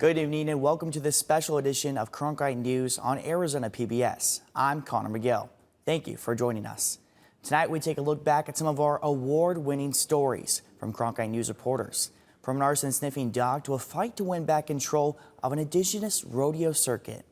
Good evening and welcome to this special edition of Cronkite News on Arizona PBS. I'm Connor McGill. Thank you for joining us. Tonight we take a look back at some of our award-winning stories from Cronkite News reporters. From an arson sniffing dog to a fight to win back control of an indigenous rodeo circuit.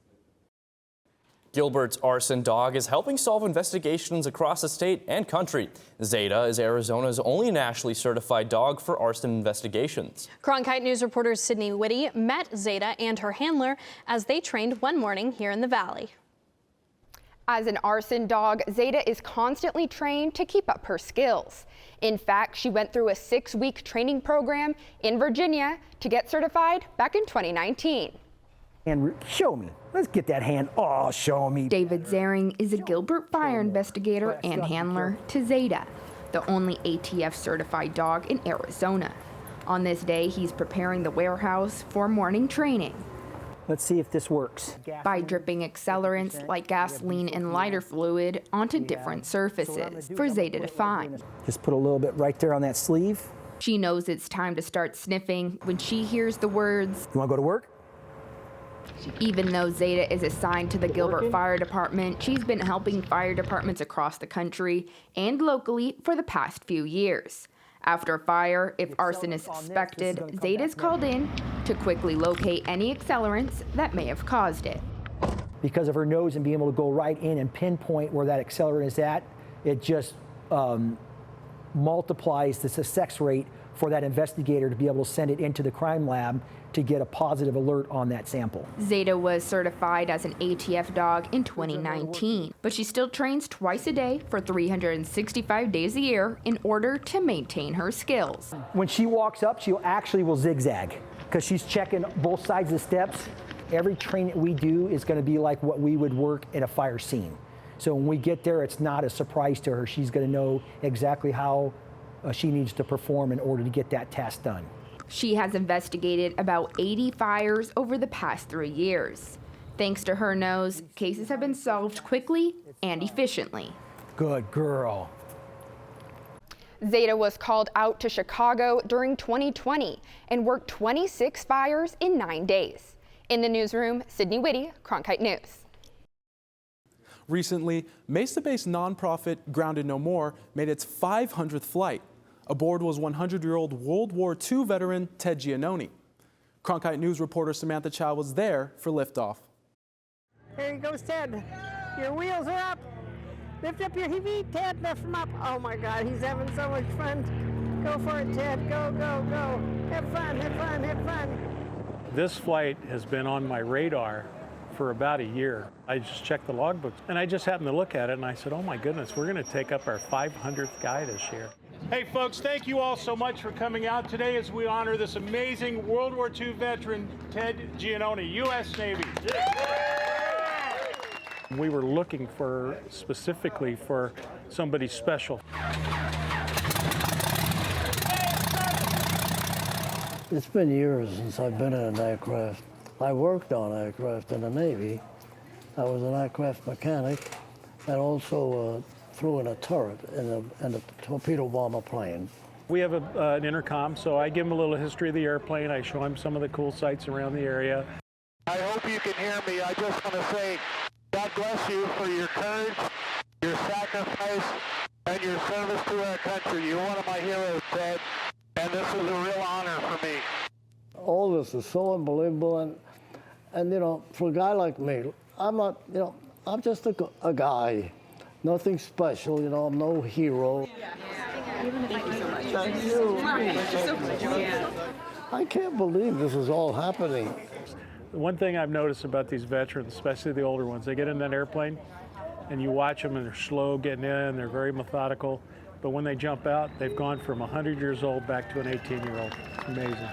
Gilbert's arson dog is helping solve investigations across the state and country. Zeta is Arizona's only nationally certified dog for arson investigations. Cronkite News reporter Sydney Whitty met Zeta and her handler as they trained one morning here in the valley. As an arson dog, Zeta is constantly trained to keep up her skills. In fact, she went through a 6-week training program in Virginia to get certified back in 2019. And show me. Let's get that hand. Oh, show me. David Zaring is a Gilbert fire investigator and handler to Zeta, the only ATF certified dog in Arizona. On this day, he's preparing the warehouse for morning training. Let's see if this works. By dripping accelerants like gasoline and lighter fluid onto different surfaces for Zeta to find. Just put a little bit right there on that sleeve. She knows it's time to start sniffing when she hears the words, "You want to go to work?" Even though Zeta is assigned to the Gilbert Fire Department, she's been helping fire departments across the country and locally for the past few years. After a fire, if arson is suspected, Zeta is called in to quickly locate any accelerants that may have caused it. Because of her nose and being able to go right in and pinpoint where that accelerant is at, it just multiplies the success rate for that investigator to be able to send it into the crime lab to get a positive alert on that sample. Zeta was certified as an ATF dog in 2019, but she still trains twice a day for 365 days a year in order to maintain her skills. When she walks up, she actually will zigzag because she's checking both sides of the steps. Every training we do is going to be like what we would work at a fire scene. So when we get there, it's not a surprise to her. She's going to know exactly how she needs to perform in order to get that task done. She has investigated about 80 fires over the past 3 years. Thanks to her nose, cases have been solved quickly and efficiently. Good girl. Zeta was called out to Chicago during 2020 and worked 26 fires in 9 days. In the newsroom, Sydney Whitty, Cronkite News. Recently, Mesa-based nonprofit Grounded No More made its 500th flight. Aboard was 100-year-old World War II veteran Ted Giannone. Cronkite News reporter Samantha Chow was there for liftoff. Here he goes, Ted. Your wheels are up. Lift up your feet, Ted. Lift them up. Oh my God, he's having so much fun. Go for it, Ted. Go, go, go. Have fun, have fun, have fun. This flight has been on my radar for about a year. I just checked the logbooks and I just happened to look at it and I said, oh my goodness, we're going to take up our 500th guy this year. Hey folks, thank you all so much for coming out today as we honor this amazing World War II veteran, Ted Giannone, U.S. Navy. We were looking specifically for somebody special. It's been years since I've been in an aircraft. I worked on aircraft in the Navy. I was an aircraft mechanic and also flew in a turret in a torpedo bomber plane. We have an intercom, so I give him a little history of the airplane. I show him some of the cool sights around the area. I hope you can hear me. I just want to say God bless you for your courage, your sacrifice, and your service to our country. You're one of my heroes, Ted, and this is a real honor for me. All this is so unbelievable, and you know, for a guy like me, I'm not, you know, I'm just a guy. Nothing special, you know, I'm no hero. Thank you. I can't believe this is all happening. One thing I've noticed about these veterans, especially the older ones, they get in that airplane and you watch them and they're slow getting in, they're very methodical, but when they jump out, they've gone from 100 years old back to an 18-year-old. It's amazing.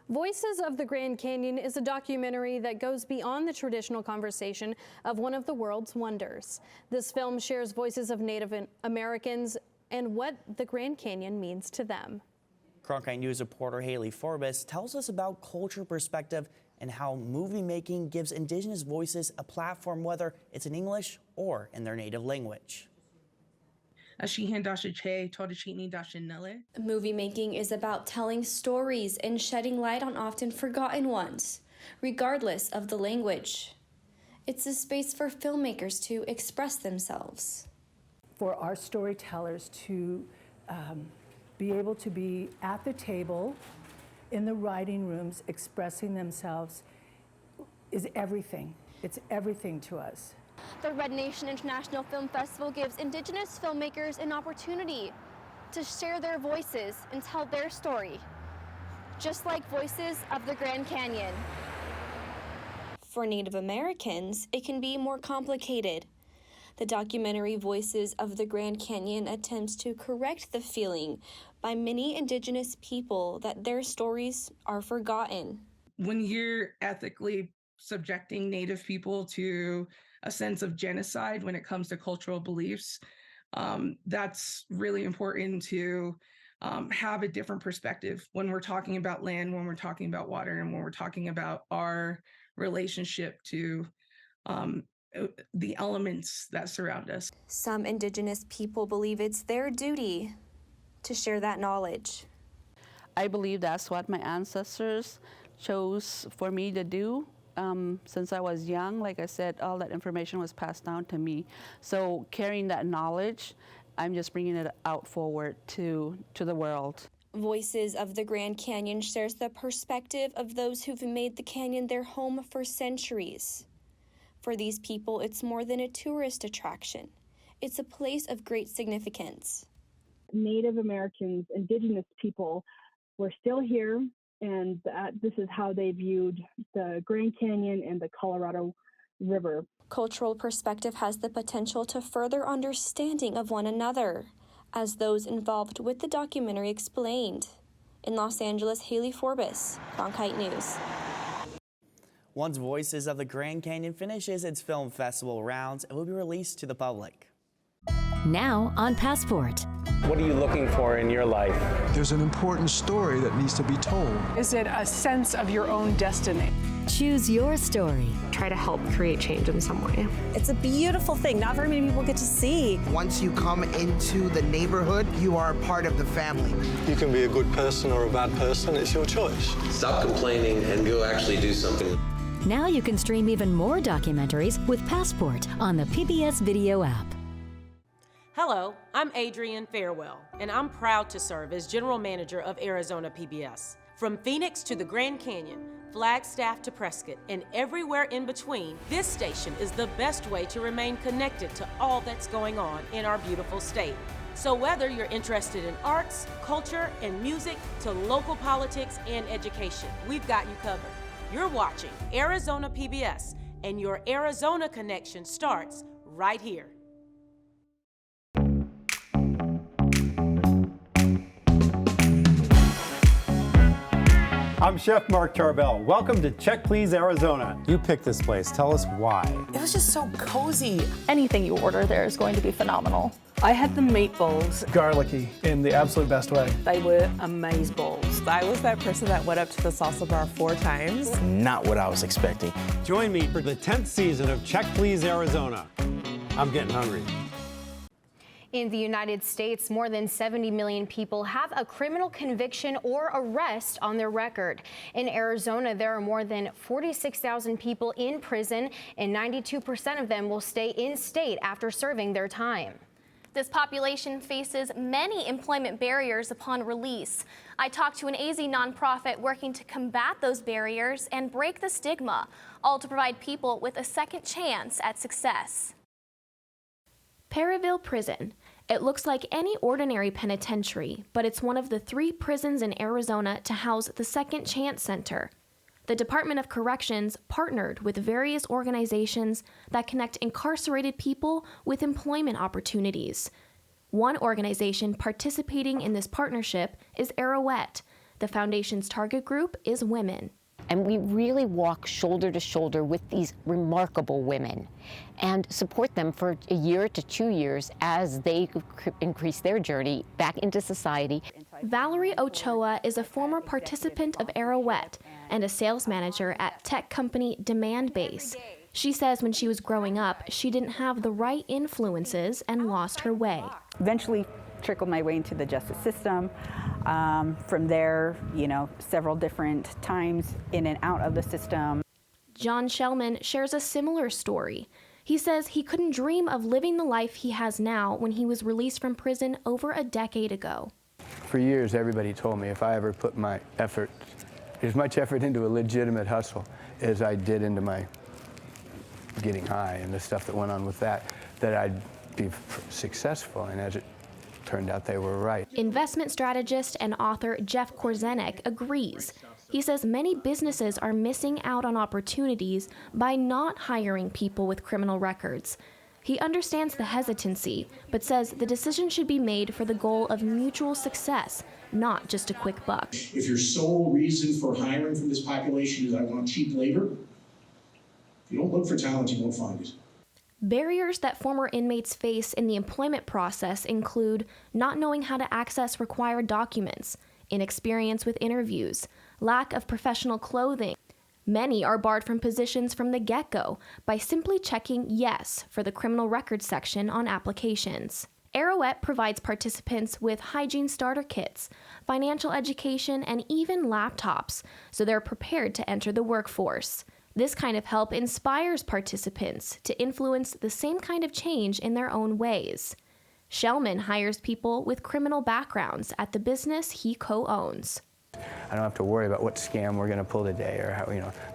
Voices of the Grand Canyon is a documentary that goes beyond the traditional conversation of one of the world's wonders. This film shares voices of Native Americans and what the Grand Canyon means to them. Cronkite News reporter Haley Forbes tells us about culture perspective and how movie making gives indigenous voices a platform, whether it's in English or in their native language. Movie making is about telling stories and shedding light on often forgotten ones, regardless of the language. It's a space for filmmakers to express themselves. For our storytellers to be able to be at the table, in the writing rooms, expressing themselves is everything. It's everything to us. The Red Nation International Film Festival gives Indigenous filmmakers an opportunity to share their voices and tell their story, just like Voices of the Grand Canyon. For Native Americans, it can be more complicated. The documentary Voices of the Grand Canyon attempts to correct the feeling by many Indigenous people that their stories are forgotten. When you're ethically subjecting Native people to a sense of genocide when it comes to cultural beliefs, that's really important to have a different perspective when we're talking about land, when we're talking about water, and when we're talking about our relationship to the elements that surround us. Some Indigenous people believe it's their duty to share that knowledge. I believe that's what my ancestors chose for me to do. Since I was young, like I said, all that information was passed down to me. So carrying that knowledge, I'm just bringing it out forward to the world. Voices of the Grand Canyon shares the perspective of those who've made the canyon their home for centuries. For these people, it's more than a tourist attraction. It's a place of great significance. Native Americans, Indigenous people were still here, and this is how they viewed the Grand Canyon and the Colorado River. Cultural perspective has the potential to further understanding of one another, as those involved with the documentary explained. In Los Angeles, Haley Forbes, Cronkite News. Once Voices of the Grand Canyon finishes its film festival rounds, it will be released to the public. Now on Passport. What are you looking for in your life? There's an important story that needs to be told. Is it a sense of your own destiny? Choose your story. Try to help create change in some way. It's a beautiful thing. Not very many people get to see. Once you come into the neighborhood, you are a part of the family. You can be a good person or a bad person. It's your choice. Stop complaining and go actually do something. Now you can stream even more documentaries with Passport on the PBS Video app. Hello, I'm Adrienne Farewell, and I'm proud to serve as General Manager of Arizona PBS. From Phoenix to the Grand Canyon, Flagstaff to Prescott, and everywhere in between, this station is the best way to remain connected to all that's going on in our beautiful state. So whether you're interested in arts, culture, and music, to local politics and education, we've got you covered. You're watching Arizona PBS, and your Arizona connection starts right here. I'm Chef Mark Tarbell. Welcome to Check Please Arizona. You picked this place. Tell us why. It was just so cozy. Anything you order there is going to be phenomenal. I had the meatballs. Garlicky in the absolute best way. They were amazeballs. I was that person that went up to the salsa bar 4 times. Not what I was expecting. Join me for the 10th season of Check Please Arizona. I'm getting hungry. In the United States, more than 70 million people have a criminal conviction or arrest on their record. In Arizona, there are more than 46,000 people in prison, and 92% of them will stay in state after serving their time. This population faces many employment barriers upon release. I talked to an AZ nonprofit working to combat those barriers and break the stigma, all to provide people with a second chance at success. Perryville Prison. It looks like any ordinary penitentiary, but it's one of the 3 prisons in Arizona to house the Second Chance Center. The Department of Corrections partnered with various organizations that connect incarcerated people with employment opportunities. One organization participating in this partnership is Arrowette. The foundation's target group is women. And we really walk shoulder to shoulder with these remarkable women and support them for a year to 2 years as they increase their journey back into society. Valerie Ochoa is a former participant of Arrowette and a sales manager at tech company Demand Base. She says when she was growing up, she didn't have the right influences and lost her way. Eventually trickled my way into the justice system. From there, several different times in and out of the system. John Shellman shares a similar story. He says he couldn't dream of living the life he has now when he was released from prison over a decade ago. For years, everybody told me if I ever put my effort, as much effort into a legitimate hustle as I did into my getting high and the stuff that went on with that I'd be successful. And as it turned out, they were right. Investment strategist and author Jeff Korzenek agrees. He says many businesses are missing out on opportunities by not hiring people with criminal records. He understands the hesitancy, but says the decision should be made for the goal of mutual success, not just a quick buck. If your sole reason for hiring from this population is I want cheap labor, if you don't look for talent, you won't find it. Barriers that former inmates face in the employment process include not knowing how to access required documents, inexperience with interviews, lack of professional clothing. Many are barred from positions from the get-go by simply checking yes for the criminal records section on applications. Arrowette provides participants with hygiene starter kits, financial education, and even laptops, so they're prepared to enter the workforce. This kind of help inspires participants to influence the same kind of change in their own ways. Shellman hires people with criminal backgrounds at the business he co-owns. I don't have to worry about what scam we're going to pull today, or how,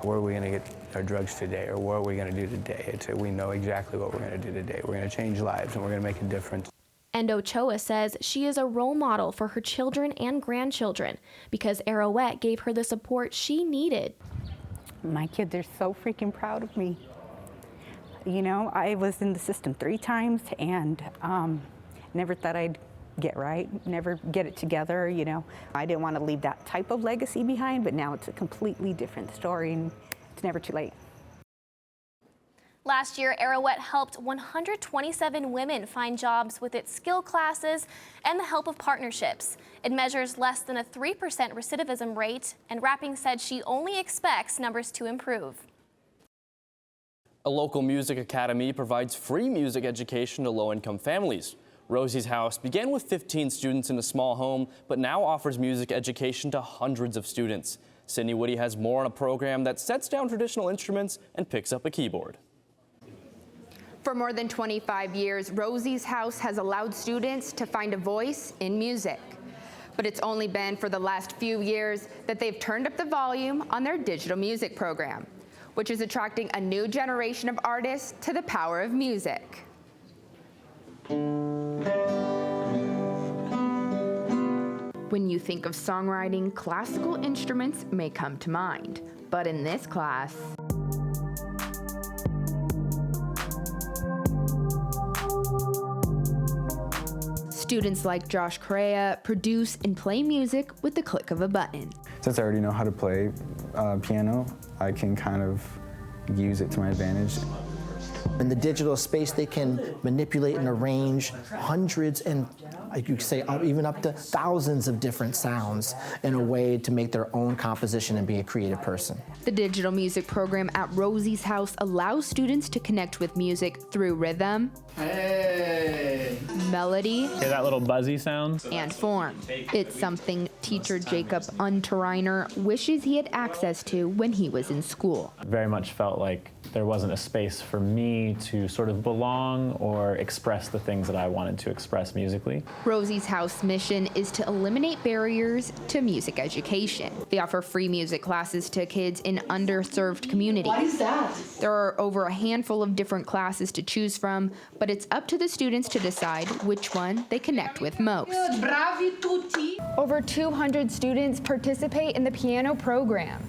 where are we going to get our drugs today, or what are we going to do today. We know exactly what we're going to do today. We're going to change lives, and we're going to make a difference. And Ochoa says she is a role model for her children and grandchildren because Arrowette gave her the support she needed. My kids are so freaking proud of me. I was in the system 3 times and never thought I'd get right, never get it together, I didn't want to leave that type of legacy behind, but now it's a completely different story and it's never too late. Last year, Arrowette helped 127 women find jobs with its skill classes and the help of partnerships. It measures less than a 3% recidivism rate, and Rapping said she only expects numbers to improve. A local music academy provides free music education to low-income families. Rosie's House began with 15 students in a small home, but now offers music education to hundreds of students. Sydney Woody has more on a program that sets down traditional instruments and picks up a keyboard. For more than 25 years, Rosie's House has allowed students to find a voice in music. But it's only been for the last few years that they've turned up the volume on their digital music program, which is attracting a new generation of artists to the power of music. When you think of songwriting, classical instruments may come to mind. But in this class, students like Josh Correa produce and play music with the click of a button. Since I already know how to play piano, I can kind of use it to my advantage. In the digital space, they can manipulate and arrange hundreds and, you could say, even up to thousands of different sounds in a way to make their own composition and be a creative person. The digital music program at Rosie's House allows students to connect with music through rhythm, melody, hear that little buzzy sound, and form. It's something teacher Jacob Unterreiner wishes he had access to when he was in school. I very much felt like there wasn't a space for me to sort of belong or express the things that I wanted to express musically. Rosie's House mission is to eliminate barriers to music education. They offer free music classes to kids in underserved communities. What is that? There are over a handful of different classes to choose from, but it's up to the students to decide which one they connect with most. Bravi tutti. Over 200 students participate in the piano program.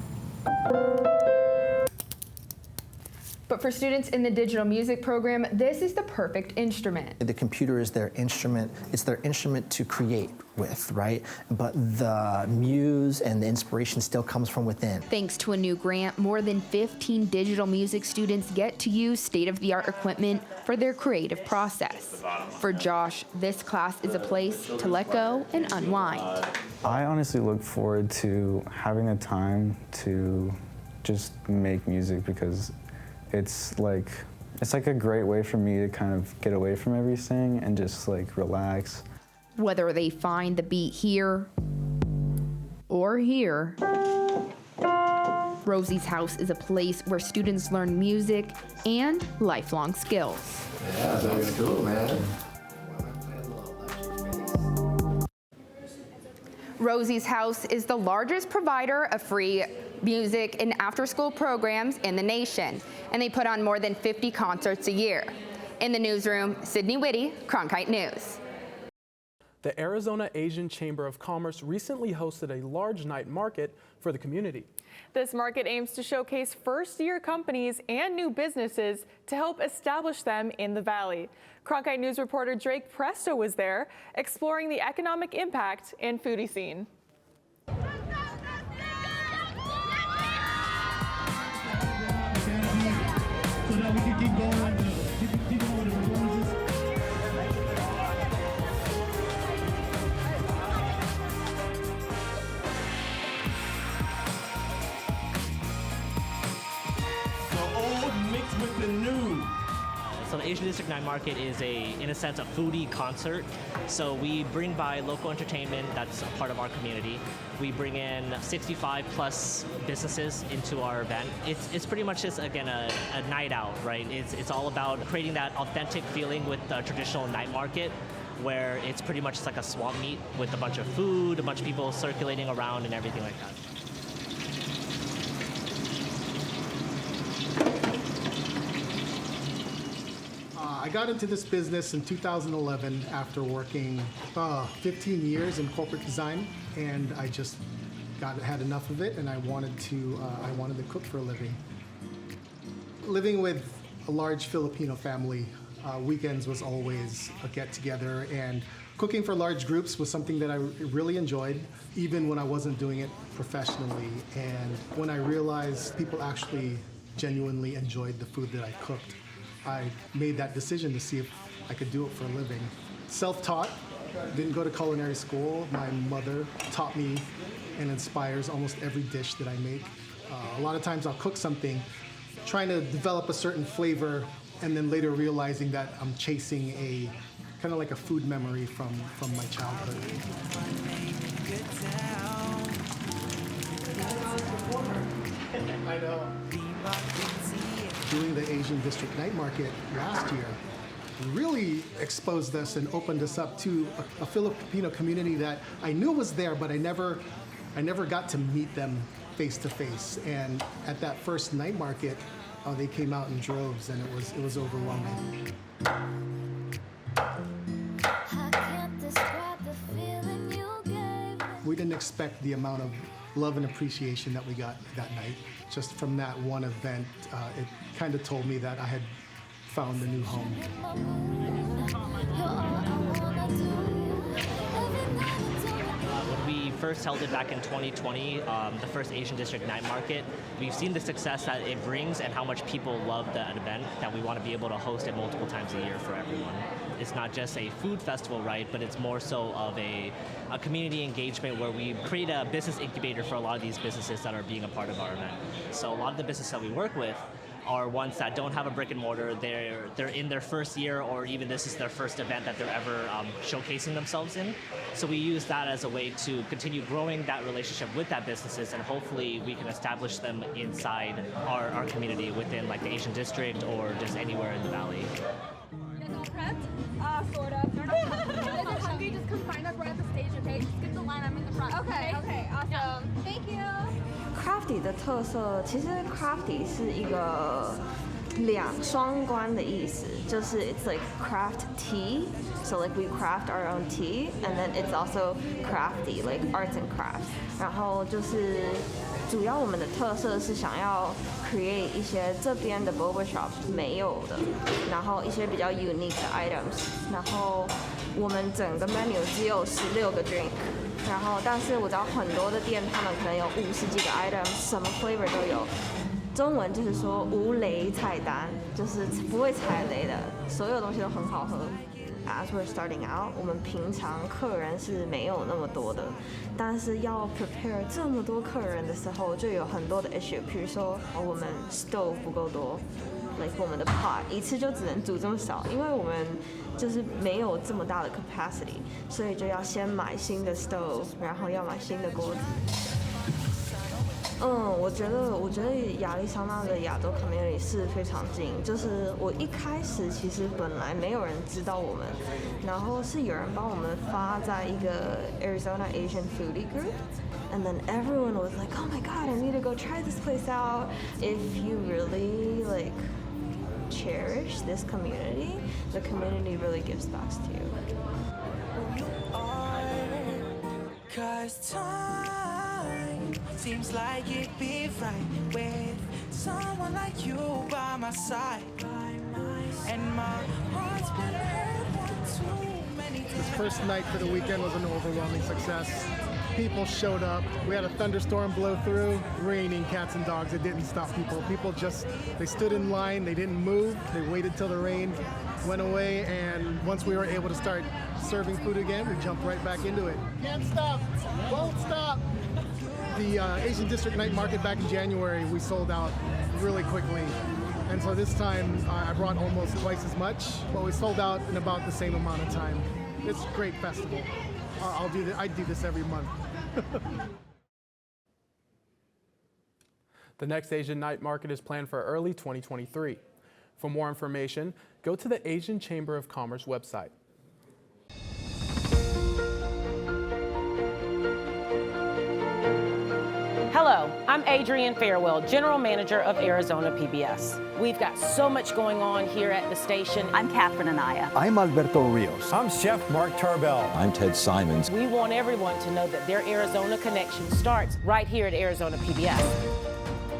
But for students in the digital music program, this is the perfect instrument. The computer is their instrument. It's their instrument to create with, right? But the muse and the inspiration still comes from within. Thanks to a new grant, more than 15 digital music students get to use state-of-the-art equipment for their creative process. For Josh, this class is a place to let go and unwind. I honestly look forward to having a time to just make music because it's like a great way for me to kind of get away from everything and just like relax. Whether they find the beat here or here, Rosie's House is a place where students learn music and lifelong skills. Yeah, that's cool, man. Rosie's House is the largest provider of free music and after-school programs in the nation, and they put on more than 50 concerts a year. In the newsroom, Sydney Whitty, Cronkite News. The Arizona Asian Chamber of Commerce recently hosted a large night market for the community. This market aims to showcase first-year companies and new businesses to help establish them in the Valley. Cronkite News reporter Drake Presto was there, exploring the economic impact and foodie scene. So the Asian District Night Market is in a sense, a foodie concert. So we bring by local entertainment that's a part of our community. We bring in 65 plus businesses into our event. It's pretty much just, again, a night out, right? It's all about creating that authentic feeling with the traditional night market, where it's pretty much just like a swamp meet with a bunch of food, a bunch of people circulating around and everything like that. I got into this business in 2011 after working 15 years in corporate design, and I just had enough of it, and I wanted to cook for a living. Living with a large Filipino family, weekends was always a get-together, and cooking for large groups was something that I really enjoyed, even when I wasn't doing it professionally. And when I realized people actually genuinely enjoyed the food that I cooked, I made that decision to see if I could do it for a living. Self-taught, didn't go to culinary school. My mother taught me and inspires almost every dish that I make. A lot of times I'll cook something, trying to develop a certain flavor, and then later realizing that I'm chasing a kind of like a food memory from my childhood. I know. Doing the Asian District Night Market last year really exposed us and opened us up to a Filipino community that I knew was there, but I never got to meet them face to face. And at that first night market, they came out in droves, and it was overwhelming. We didn't expect the amount of love and appreciation that we got that night. Just from that one event, it kind of told me that I had found a new home. When we first held it back in 2020, the first Asian District Night Market, we've seen the success that it brings and how much people love that event, that we want to be able to host it multiple times a year for everyone. It's not just a food festival, right, but it's more so of a community engagement where we create a business incubator for a lot of these businesses that are being a part of our event. So a lot of the businesses that we work with are ones that don't have a brick and mortar. They're in their first year, or even this is their first event that they're ever showcasing themselves in. So we use that as a way to continue growing that relationship with that businesses, and hopefully we can establish them inside our community within like the Asian District or just anywhere in the Valley. Sort of. If you're hungry, just come find us right at the stage, okay? Just skip the line, I'm in the front. Okay, awesome. Thank you. Crafty 的特色，其实 crafty 是一个双关的意思，就是 it's like craft tea, so like we craft our own tea, and then it's also crafty, like arts and crafts. 然后就是主要我们的特色是想要 create 一些这边的 boba shop 没有的，然后一些比较 unique 的 items， 然后我们整个 menu 只有16个 drink， 然后但是我知道很多的店他们可能有50几个 items， 什么 flavor 都有。中文就是说无雷菜单，就是不会踩雷的，所有东西都很好喝。as we're starting out， 我们平常客人是没有那么多的，但是要 prepare 这么多客人的时候，就有很多的 issue， 比如说我们 stove 不够多。like 我们的 pot 一次就只能煮这么少，因为我们就是没有这么大的 capacity， 所以就要先买新的 stove， 然后要买新的锅子。我觉得亚利桑那的亚洲 community 是非常近，就是我一开始其实本来没有人知道我们，然后是有人帮我们发在一个 Arizona Asian foodie group。And then everyone was like, oh my god, I need to go try this place out. If you really like cherish this community, the community really gives back to you. Cause time seems like it'd be right with someone like you by my side. And my heart's been hurt one too many times. This first night for the weekend was an overwhelming success. People showed up. We had a thunderstorm blow through, raining cats and dogs. It didn't stop people. People just, they stood in line, they didn't move, they waited till the rain went away, and once we were able to start serving food again, we jumped right back into it. Can't stop, won't stop. The Asian District Night Market back in January, we sold out really quickly. And so this time I brought almost twice as much, but we sold out in about the same amount of time. It's a great festival. I do this every month. The next Asian Night Market is planned for early 2023. For more information, go to the Asian Chamber of Commerce website. Hello, I'm Adrienne Farewell, General Manager of Arizona PBS. We've got so much going on here at the station. I'm Catherine Anaya. I'm Alberto Rios. I'm Chef Mark Tarbell. I'm Ted Simons. We want everyone to know that their Arizona connection starts right here at Arizona PBS.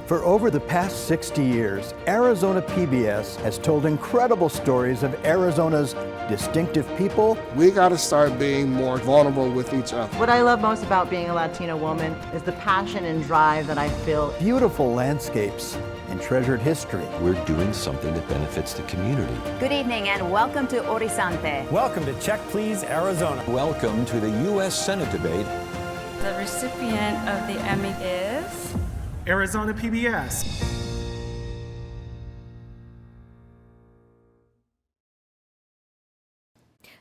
For over the past 60 years, Arizona PBS has told incredible stories of Arizona's distinctive people. We got to start being more vulnerable with each other. What I love most about being a Latina woman is the passion and drive that I feel. Beautiful landscapes and treasured history. We're doing something that benefits the community. Good evening and welcome to Horizonte. Welcome to Check Please Arizona. Welcome to the U.S. Senate debate. The recipient of the Emmy is Arizona PBS.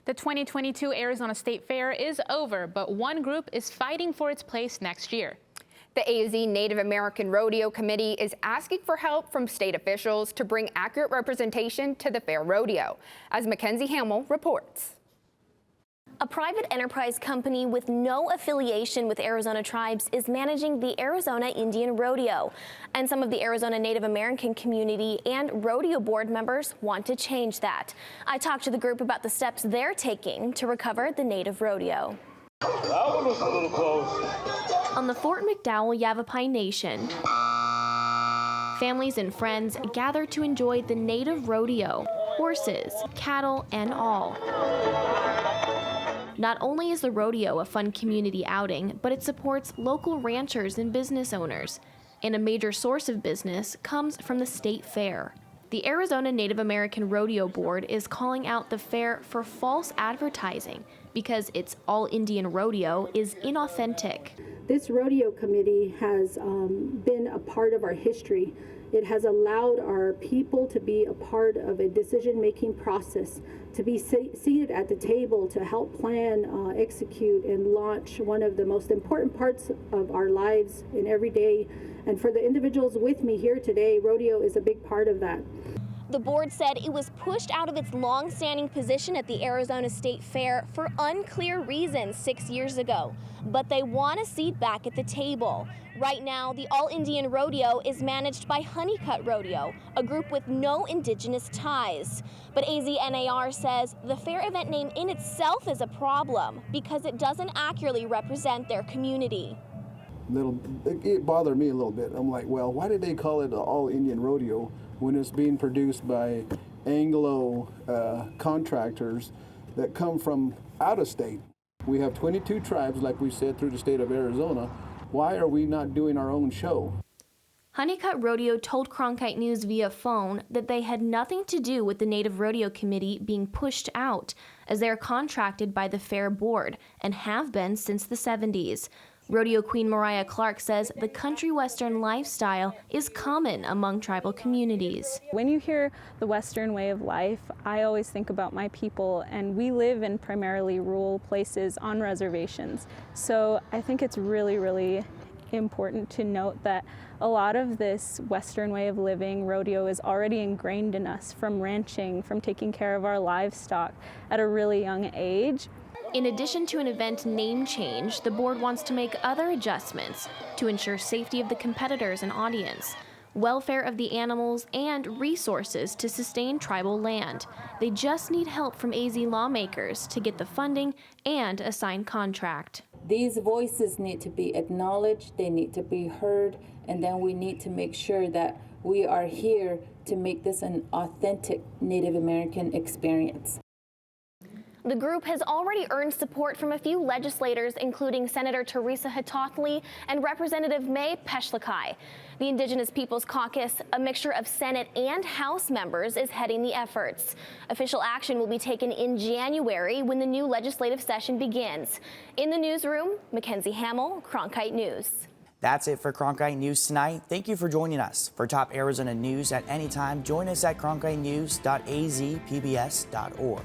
The 2022 Arizona State Fair is over, but one group is fighting for its place next year. The AZ Native American Rodeo Committee is asking for help from state officials to bring accurate representation to the fair rodeo, as Mackenzie Hamill reports. A private enterprise company with no affiliation with Arizona tribes is managing the Arizona Indian Rodeo. And some of the Arizona Native American community and rodeo board members want to change that. I talked to the group about the steps they're taking to recover the Native Rodeo. That one was a little close. On the Fort McDowell Yavapai Nation, families and friends gather to enjoy the Native Rodeo, horses, cattle, and all. Not only is the rodeo a fun community outing, but it supports local ranchers and business owners. And a major source of business comes from the state fair. The Arizona Native American Rodeo Board is calling out the fair for false advertising because its all-Indian rodeo is inauthentic. This rodeo committee has been a part of our history. It has allowed our people to be a part of a decision-making process, to be seated at the table to help plan, execute, and launch one of the most important parts of our lives in every day. And for the individuals with me here today, rodeo is a big part of that. The board said it was pushed out of its long-standing position at the Arizona State Fair for unclear reasons 6 years ago, but they want a seat back at the table. Right now, the All-Indian Rodeo is managed by Honeycutt Rodeo, a group with no indigenous ties. But AZNAR says the fair event name in itself is a problem because it doesn't accurately represent their community. It bothered me a little bit. I'm like, well, why did they call it the All-Indian Rodeo when it's being produced by Anglo contractors that come from out of state? We have 22 tribes, like we said, through the state of Arizona. Why are we not doing our own show? Honeycutt Rodeo told Cronkite News via phone that they had nothing to do with the Native Rodeo Committee being pushed out, as they are contracted by the Fair Board and have been since the 70s. Rodeo Queen Mariah Clark says the country western lifestyle is common among tribal communities. When you hear the Western way of life, I always think about my people, and we live in primarily rural places on reservations. So I think it's really important to note that a lot of this Western way of living, rodeo, is already ingrained in us from ranching, from taking care of our livestock at a really young age. In addition to an event name change, the board wants to make other adjustments to ensure safety of the competitors and audience, welfare of the animals, and resources to sustain tribal land. They just need help from AZ lawmakers to get the funding and a signed contract. These voices need to be acknowledged, they need to be heard, and then we need to make sure that we are here to make this an authentic Native American experience. The group has already earned support from a few legislators, including Senator Teresa Hitothley and Representative May Peshlakai. The Indigenous Peoples Caucus, a mixture of Senate and House members, is heading the efforts. Official action will be taken in January when the new legislative session begins. In the newsroom, Mackenzie Hamill, Cronkite News. That's it for Cronkite News tonight. Thank you for joining us. For top Arizona news at any time, join us at cronkitenews.azpbs.org.